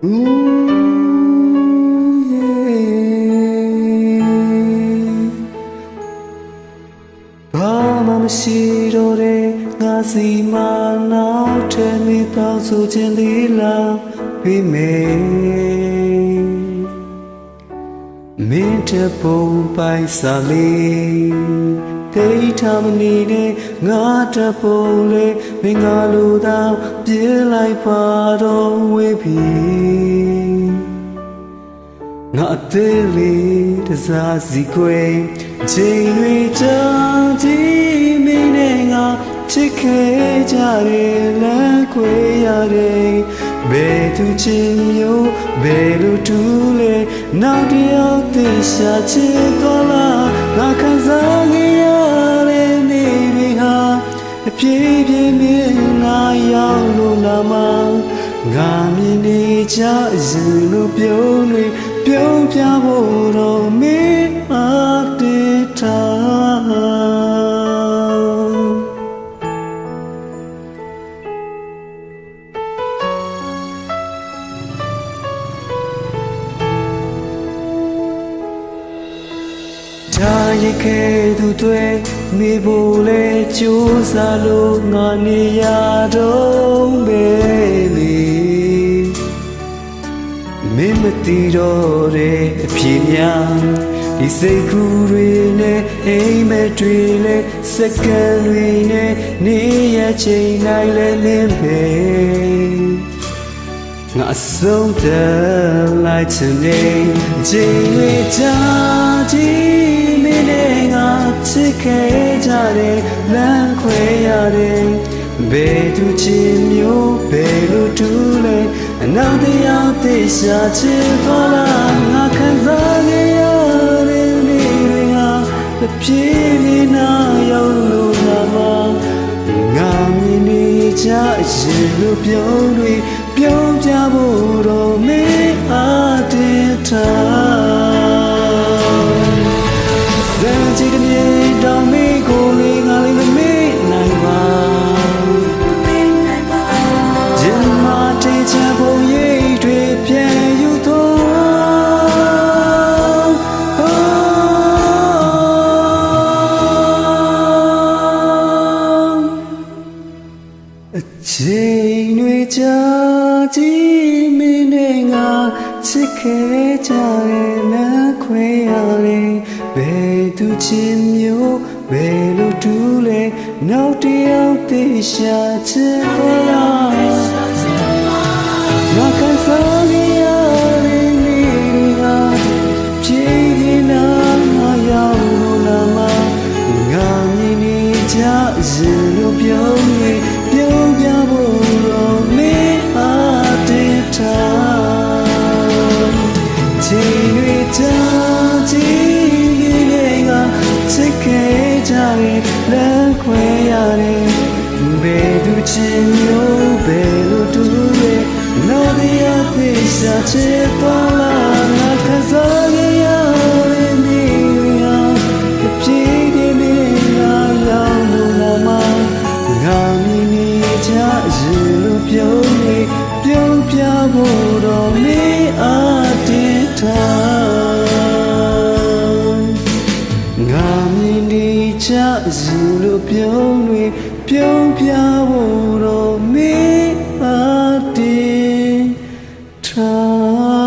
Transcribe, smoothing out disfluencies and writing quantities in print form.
ဘာမှမရှိတော့တဲ့ငါစီမနောက်ထပ်မိတော့ဆိုခြင်းလေးလားပြီးမယ်မင်းတပုံပိုင်စားလေးဒိဋ္ဌမနီနဲ့ငါတပုံလေးမင်းငါလိုသာပြေးလိုက်ပါတော့ဝေးပြီငါအသေးလေးတစားစီခွေချိန်တွေကြာကြည့်မင်းနဲ့ငါချစ်ခဲ့ကြတယ်လမ်းခွေရတယ်ဘယ်သူချင်းမျိုးဘယ်လိုတူလဲနောက်တယောက်သိရှာချစ်သွားလားငါခံစားခဲ့ရတဲ့နေ့တွေဟာအပြည့်ပြည့်မြင်လာရောက်လို့လာမငါမြင်နေကြရင်လိုပြုံးတွေပြုံးပြဖို့တော့မင်းအားတည်ထားဒါရိတ်ခဲ့သူတွေနေဖို့လဲကြိုးစားလို့ငါနေရတော့ပဲလေမင်းမသိတော့တဲ့အဖြစ်များဒီစိတ်ကူးတွေနဲ့အိမ်မက်တွေလဲစက္ကန့်တွေနဲ့နေရချိန်တိုင်းလဲလင်းပဲငါအဆုံးတလိုက်ချင်နေချိန်တွေကြာကြည့်မင်းနဲ့ငါချစ်ခဲ့ကြတယ်လမ်းခွဲရတယ်ဘယ်သူချင်းမျိုးဘယ်လိုတူလဲအနောက်တရားသိရှာချစ်သွားလားငါခံစားခဲ့ရတဲ့နေ့တွေဟာအပြည့်လေးနာရောက်လို့ငါမငါမြင်နေကြရင်လိုပြုံးတွေပြုံးပြဖို့တော့မင်းအားတည်ထားစံကြည့်တဲ့တောင်မေးကိုလေးငါလေးမမေးနိုင်ပါဂျင်မာတေချာပုံရိပ်တွေပြန်ယူတော့အချိန်တွေကြာကြည့်မင်းနဲ့ငါချစ်ခဲ့ကြတယ်လမ်းခွဲရတယ်ဘယ်သူချင်းမျိုးဘယ်လိုတူလဲနောက်တယောက်သိရှာချစ်သွားလားငါခံစားနေရတဲ့နေ့တွေဟာဖြည်းဖြည်းနာရောက်လို့လာမငါမြင်နေကြရင်လိုပြုံးနေပြုံးပြဖို့တော့မင်းအားတည်ထားချိန်တွေကြာကြည့်နေငါချစ်ခဲ့ကြတယ်လမ်းခွဲရတယ်ဘယ်သူချင်းမျိုးဘယ်လိုတူလဲနောက်တရားသိရှာချစ်သွားလားငါခံစားခဲ့ရတဲ့နေ့တွေဟာအပြည့်ပြည့်နဲ့ငါရောက်လို့လာမငါမြင်နေကြရင်လိုပြုံးနေပြုံးပြဖို့တော့မင်းအားတည်ထားငါမြင်နေကြရင်လိုပြုံးနေပြုံးပြဖို့တော့မင်းအားတည်ထား